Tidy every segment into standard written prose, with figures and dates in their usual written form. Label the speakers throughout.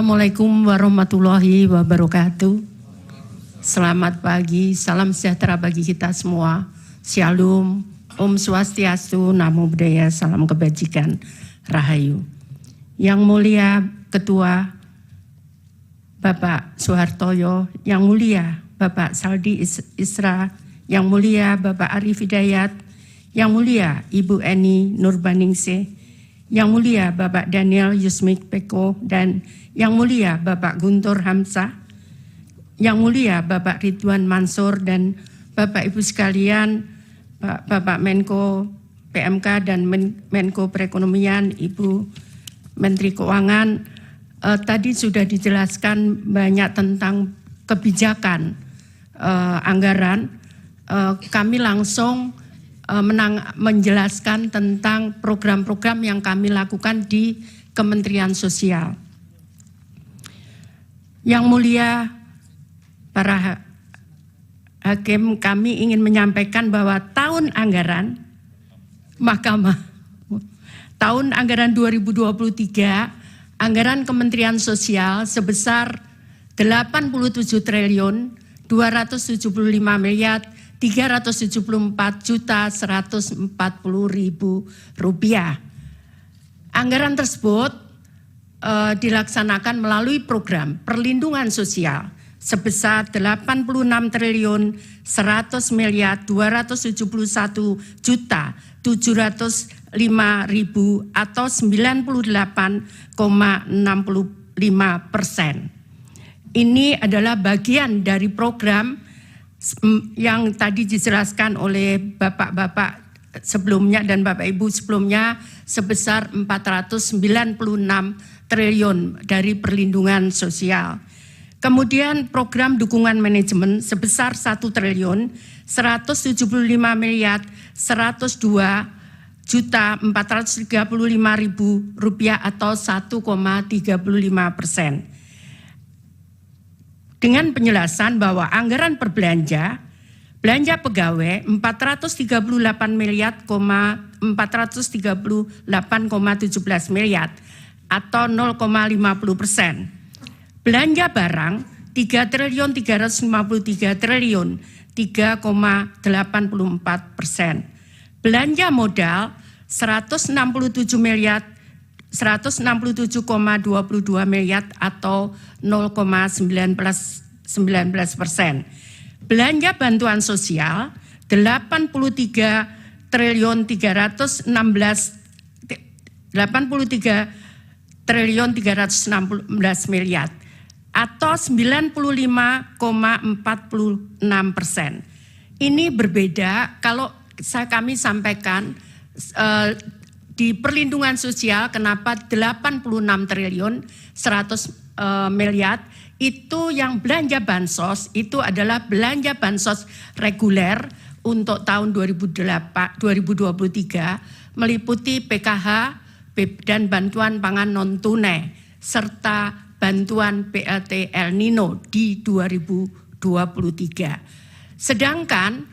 Speaker 1: Assalamualaikum warahmatullahi wabarakatuh. Selamat pagi, salam sejahtera bagi kita semua. Shalom, Om Swastiastu, Namo Buddhaya, salam kebajikan, Rahayu. Yang mulia Ketua Bapak Soehartoyo, yang mulia Bapak Saldi Isra, yang mulia Bapak Arif Hidayat, yang mulia Ibu Eni Nurbaningsih, yang mulia Bapak Daniel Yusmik Peko, dan yang mulia Bapak Guntur Hamzah, yang mulia Bapak Ridwan Mansur, dan Bapak Ibu sekalian, Bapak Menko PMK dan Menko Perekonomian, Ibu Menteri Keuangan. Tadi sudah dijelaskan banyak tentang kebijakan anggaran. Kami langsung menjelaskan tentang program-program yang kami lakukan di Kementerian Sosial. Yang mulia para hakim, kami ingin menyampaikan bahwa tahun anggaran Mahkamah tahun anggaran 2023 anggaran Kementerian Sosial sebesar 87 triliun 275 miliar 374.140.000 rupiah. Anggaran tersebut dilaksanakan melalui program perlindungan sosial sebesar 86 triliun 100 miliar 271.705.000 atau 98,65%. Ini adalah bagian dari program yang tadi dijelaskan oleh bapak-bapak sebelumnya dan bapak ibu sebelumnya sebesar 496 triliun dari perlindungan sosial. Kemudian program dukungan manajemen sebesar 1 triliun 175 miliar 102.435.000 rupiah atau 1,35%. Dengan penjelasan bahwa anggaran belanja pegawai 438 miliar 438,17 miliar atau 0,50%. Belanja barang 3 triliun 353 triliun 3,84%. Belanja modal 167 miliar 167,22 miliar atau 0,19%. Belanja bantuan sosial 83 triliun 316 miliar atau 95,46%. Ini berbeda kalau kami sampaikan di perlindungan sosial kenapa 86 triliun 100 miliar itu yang belanja bansos itu adalah belanja bansos reguler untuk tahun 2023 meliputi PKH dan bantuan pangan non tunai serta bantuan PLT El Nino di 2023. Sedangkan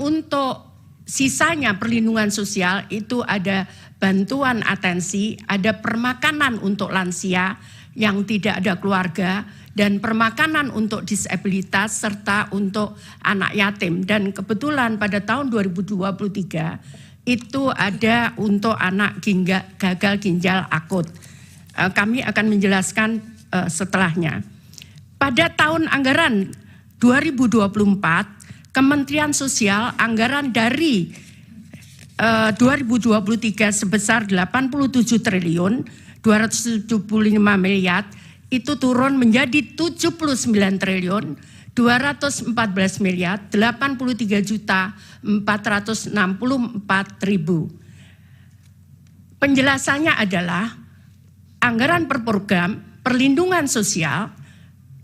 Speaker 1: untuk sisanya perlindungan sosial itu ada bantuan atensi, ada permakanan untuk lansia yang tidak ada keluarga, dan permakanan untuk disabilitas serta untuk anak yatim. Dan kebetulan pada tahun 2023 itu ada untuk anak gagal ginjal akut. Kami akan menjelaskan setelahnya. Pada tahun anggaran 2024 Kementerian Sosial anggaran dari 2023 sebesar 87 triliun 275 miliar itu turun menjadi 79 triliun 214 miliar 83.464.000. Penjelasannya adalah anggaran per program perlindungan sosial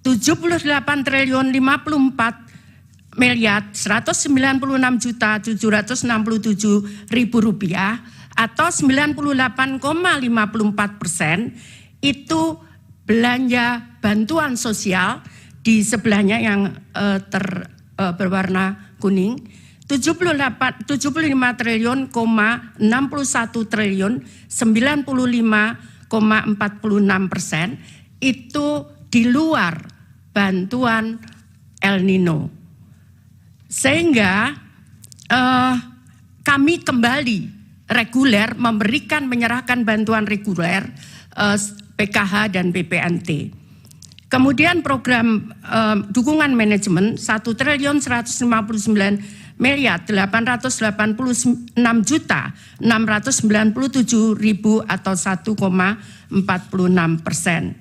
Speaker 1: 78 triliun 54 miliar 196.767.000 rupiah atau 98,54% itu belanja bantuan sosial. Di sebelahnya yang berwarna kuning 75 triliun 61 triliun 95,46%. itu di luar bantuan El Nino. Sehingga kami kembali reguler menyerahkan bantuan reguler PKH dan BPNT. Kemudian program dukungan manajemen 1.189.886.697.000 atau 1,46%.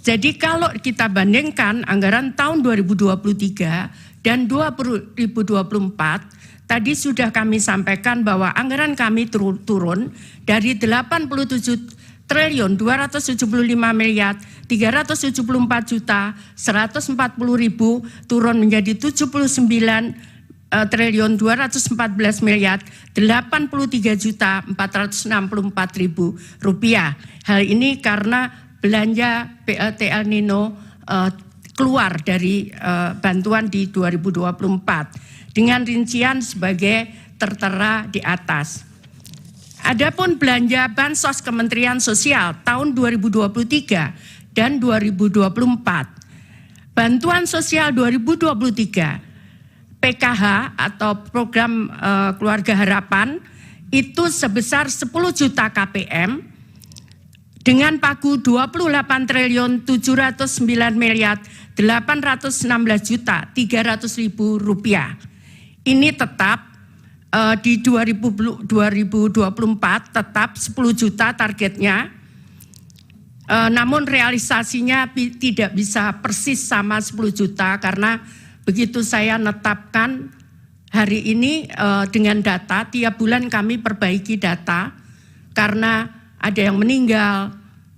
Speaker 1: Jadi kalau kita bandingkan anggaran tahun 2023 dan 2024, tadi sudah kami sampaikan bahwa anggaran kami turun dari 87.374.140.000 turun menjadi 79.243.083.464.000 rupiah. Hal ini karena belanja BLT El Nino keluar dari bantuan di 2024 dengan rincian sebagai tertera di atas. Adapun belanja Bansos Kementerian Sosial tahun 2023 dan 2024. Bantuan sosial 2023 PKH atau program Keluarga Harapan itu sebesar 10 juta KPM dengan pagu 28.709.816.300.000 rupiah. Ini tetap di 2024 tetap 10 juta targetnya, namun realisasinya tidak bisa persis sama 10 juta karena begitu saya netapkan hari ini dengan data, tiap bulan kami perbaiki data karena ada yang meninggal,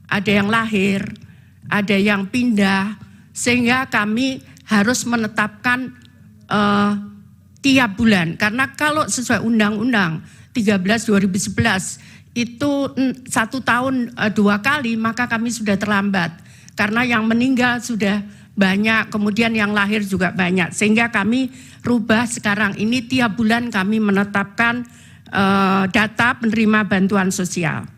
Speaker 1: ada yang lahir, ada yang pindah, sehingga kami harus menetapkan tiap bulan, karena kalau sesuai Undang-Undang 13/2011 itu 1 tahun 2 kali, maka kami sudah terlambat karena yang meninggal sudah banyak, kemudian yang lahir juga banyak, sehingga kami rubah sekarang ini tiap bulan kami menetapkan data penerima bantuan sosial.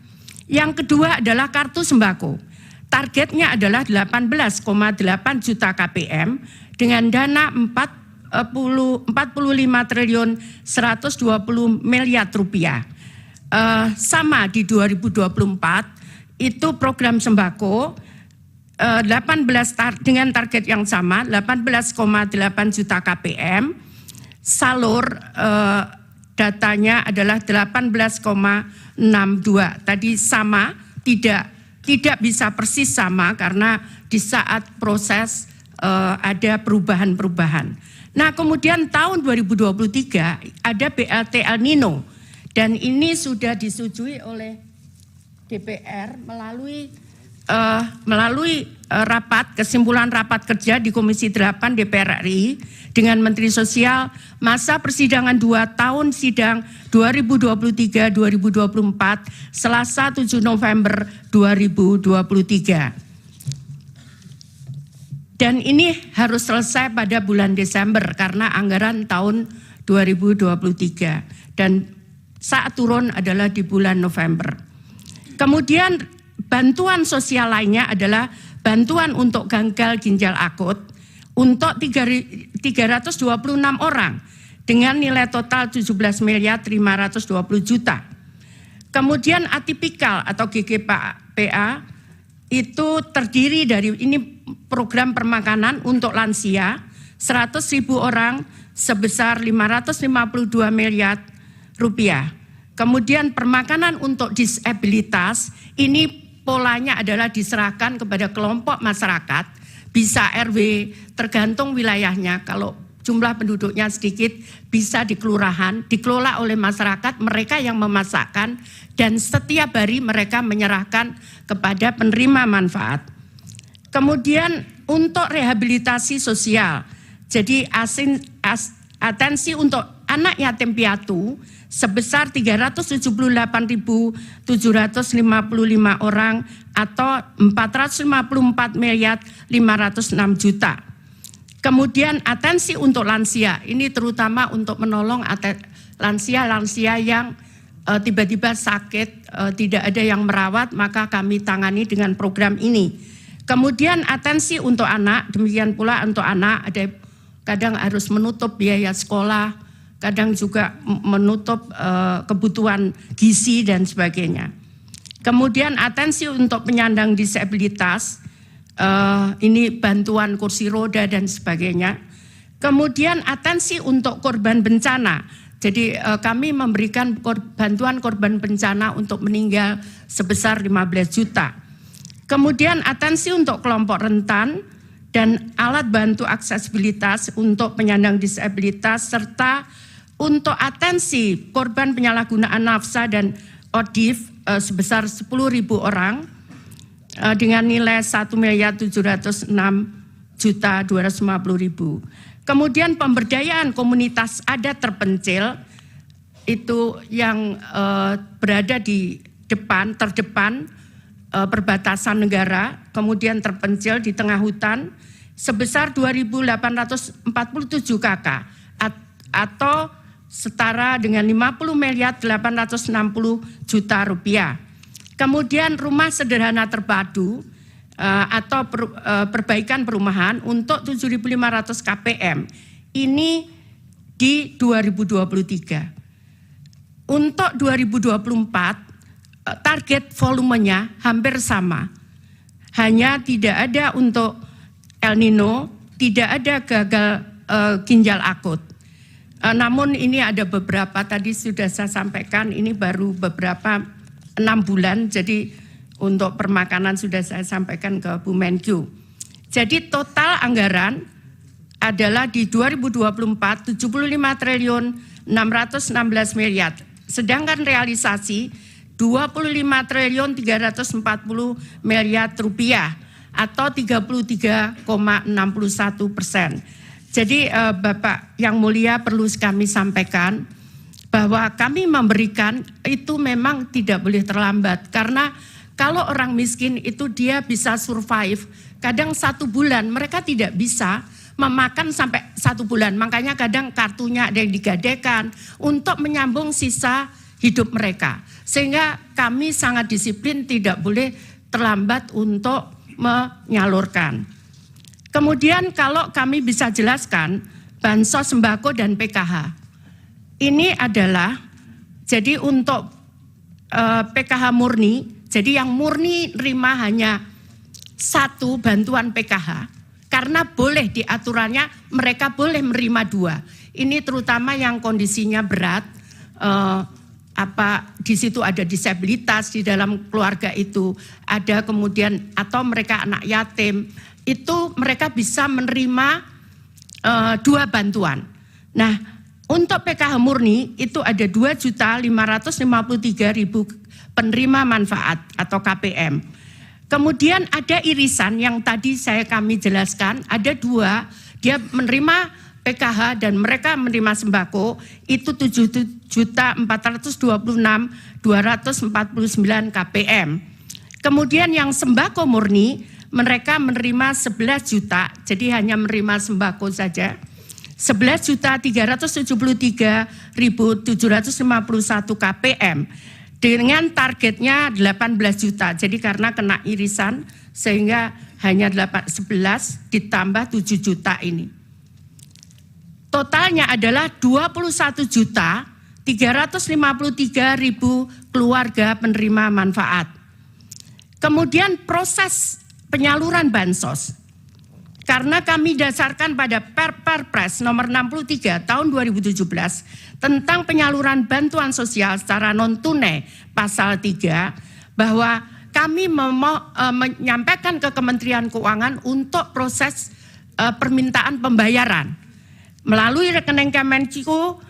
Speaker 1: Yang kedua adalah kartu sembako. Targetnya adalah 18,8 juta KPM dengan dana 45.120 miliar rupiah. Sama di 2024 itu program sembako dengan target yang sama 18,8 juta KPM. Salur datanya adalah 18,62. Tadi sama, tidak bisa persis sama karena di saat proses ada perubahan-perubahan. Nah, kemudian tahun 2023 ada BLT El Nino dan ini sudah disetujui oleh DPR melalui kesimpulan rapat kerja di Komisi 8 DPR RI dengan Menteri Sosial masa persidangan 2 tahun sidang 2023-2024 Selasa 7 November 2023. Dan ini harus selesai pada bulan Desember karena anggaran tahun 2023 dan saat turun adalah di bulan November. Kemudian bantuan sosial lainnya adalah bantuan untuk gagal ginjal akut untuk 326 orang dengan nilai total 17.520.000.000. Kemudian atipikal atau GGPA itu terdiri dari ini program permakanan untuk lansia 100.000 orang sebesar 552 miliar rupiah. Kemudian permakanan untuk disabilitas ini polanya adalah diserahkan kepada kelompok masyarakat, bisa RW tergantung wilayahnya. Kalau jumlah penduduknya sedikit bisa di kelurahan, dikelola oleh masyarakat, mereka yang memasakkan dan setiap hari mereka menyerahkan kepada penerima manfaat. Kemudian untuk rehabilitasi sosial, jadi atensi untuk anak yatim piatu sebesar 378.755 orang atau 454.506.000.000. Kemudian atensi untuk lansia, ini terutama untuk menolong lansia-lansia yang tiba-tiba sakit, tidak ada yang merawat, maka kami tangani dengan program ini. Kemudian atensi untuk anak, demikian pula untuk anak ada kadang harus menutup biaya sekolah, kadang juga menutup kebutuhan gizi dan sebagainya. Kemudian atensi untuk penyandang disabilitas, ini bantuan kursi roda dan sebagainya. Kemudian atensi untuk korban bencana. Jadi kami memberikan bantuan korban bencana untuk meninggal sebesar 15 juta. Kemudian atensi untuk kelompok rentan dan alat bantu aksesibilitas untuk penyandang disabilitas, serta untuk atensi korban penyalahgunaan nafsa dan ODIF sebesar 10.000 orang dengan nilai 1.706.250.000. Kemudian pemberdayaan komunitas adat terpencil itu yang berada di terdepan perbatasan negara, kemudian terpencil di tengah hutan sebesar 2.847 KK atau setara dengan 50.860 juta rupiah. Kemudian rumah sederhana terpadu atau perbaikan perumahan untuk 7.500 KPM ini di 2023. Untuk 2024 target volumenya hampir sama, hanya tidak ada untuk El Nino, tidak ada gagal ginjal akut. Namun ini ada beberapa, tadi sudah saya sampaikan, ini baru beberapa 6 bulan, jadi untuk permakanan sudah saya sampaikan ke Bu Menkyu. Jadi total anggaran adalah di 2024 75 triliun 616 miliar, sedangkan realisasi 25 triliun 340 miliar rupiah atau 33,61%. Jadi Bapak yang mulia, perlu kami sampaikan bahwa kami memberikan itu memang tidak boleh terlambat, karena kalau orang miskin itu dia bisa survive kadang 1 bulan, mereka tidak bisa memakan sampai 1 bulan, makanya kadang kartunya ada yang digadekan untuk menyambung sisa hidup mereka. Sehingga kami sangat disiplin, tidak boleh terlambat untuk menyalurkan. Kemudian kalau kami bisa jelaskan bansos sembako dan PKH. Ini adalah jadi untuk PKH murni, jadi yang murni nerima hanya 1 bantuan PKH, karena boleh diaturannya mereka boleh menerima 2. Ini terutama yang kondisinya berat, di situ ada disabilitas di dalam keluarga itu, ada kemudian atau mereka anak yatim, itu mereka bisa menerima 2 bantuan. Nah, untuk PKH murni itu ada 2.553.000 penerima manfaat atau KPM. Kemudian ada irisan yang tadi kami jelaskan, ada 2, dia menerima PKH dan mereka menerima sembako itu 7.426.249 KPM. Kemudian yang sembako murni mereka menerima 11 juta, jadi hanya menerima sembako saja. 11.373.751 KPM dengan targetnya 18 juta. Jadi karena kena irisan sehingga hanya 11 ditambah 7 juta ini. Totalnya adalah 21.353.000 keluarga penerima manfaat. Kemudian proses penyaluran bansos. Karena kami dasarkan pada Perpres nomor 63 tahun 2017 tentang penyaluran bantuan sosial secara non-tunai pasal 3, bahwa kami menyampaikan ke Kementerian Keuangan untuk proses permintaan pembayaran. Melalui rekening Kemenkyu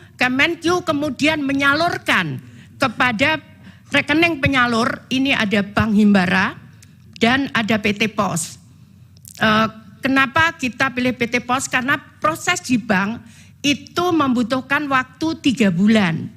Speaker 1: kemudian menyalurkan kepada rekening penyalur, ini ada Bank Himbara dan ada PT Pos. Kenapa kita pilih PT Pos? Karena proses di bank itu membutuhkan waktu 3 bulan.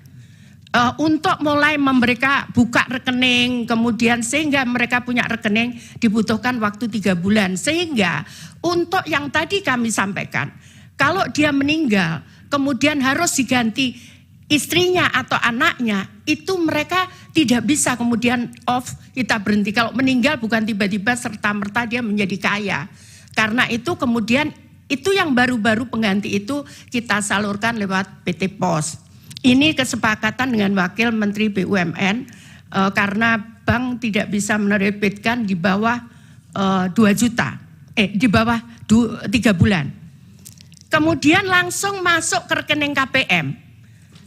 Speaker 1: Untuk mulai mereka buka rekening, kemudian sehingga mereka punya rekening dibutuhkan waktu 3 bulan. Sehingga untuk yang tadi kami sampaikan, kalau dia meninggal kemudian harus diganti istrinya atau anaknya, itu mereka tidak bisa kemudian off, kita berhenti. Kalau meninggal bukan tiba-tiba serta-merta dia menjadi kaya. Karena itu kemudian itu yang baru-baru pengganti itu kita salurkan lewat PT POS. Ini kesepakatan dengan Wakil Menteri BUMN karena bank tidak bisa menerbitkan di bawah 2 juta, di bawah 3 bulan. Kemudian langsung masuk ke rekening KPM.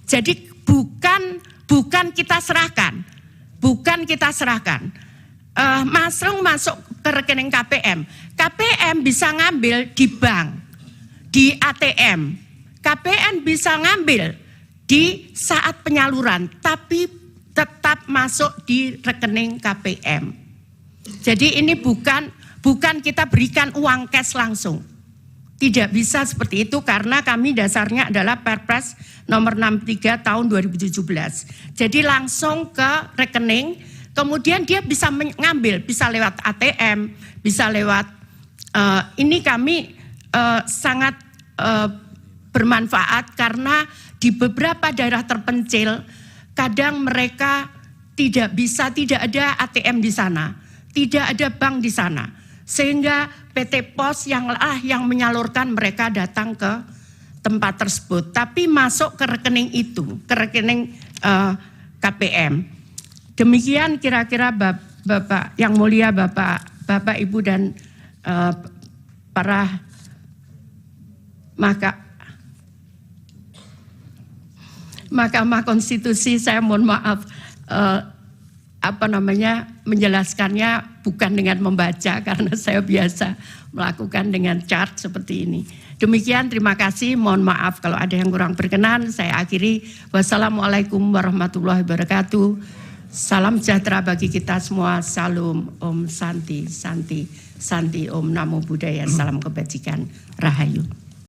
Speaker 1: Jadi bukan kita serahkan, masuk ke rekening KPM. KPM bisa ngambil di bank, di ATM. KPM bisa ngambil di saat penyaluran, tapi tetap masuk di rekening KPM. Jadi ini bukan kita berikan uang cash langsung. Tidak bisa seperti itu karena kami dasarnya adalah Perpres nomor 63 tahun 2017. Jadi langsung ke rekening, kemudian dia bisa mengambil, bisa lewat ATM, bisa lewat, ini kami sangat bermanfaat karena di beberapa daerah terpencil, kadang mereka tidak ada ATM di sana, tidak ada bank di sana. Sehingga PT POS yang menyalurkan mereka datang ke tempat tersebut, tapi masuk ke rekening itu, ke rekening KPM. Demikian kira-kira Bapak yang mulia, Bapak Ibu dan para Mahkamah Konstitusi, saya mohon maaf menjelaskannya bukan dengan membaca karena saya biasa melakukan dengan chart seperti ini. Demikian, terima kasih. Mohon maaf kalau ada yang kurang berkenan. Saya akhiri. Wassalamualaikum warahmatullahi wabarakatuh. Salam sejahtera bagi kita semua. Salam Om Santi, Santi, Santi Om Namo Buddhaya. Salam kebajikan. Rahayu.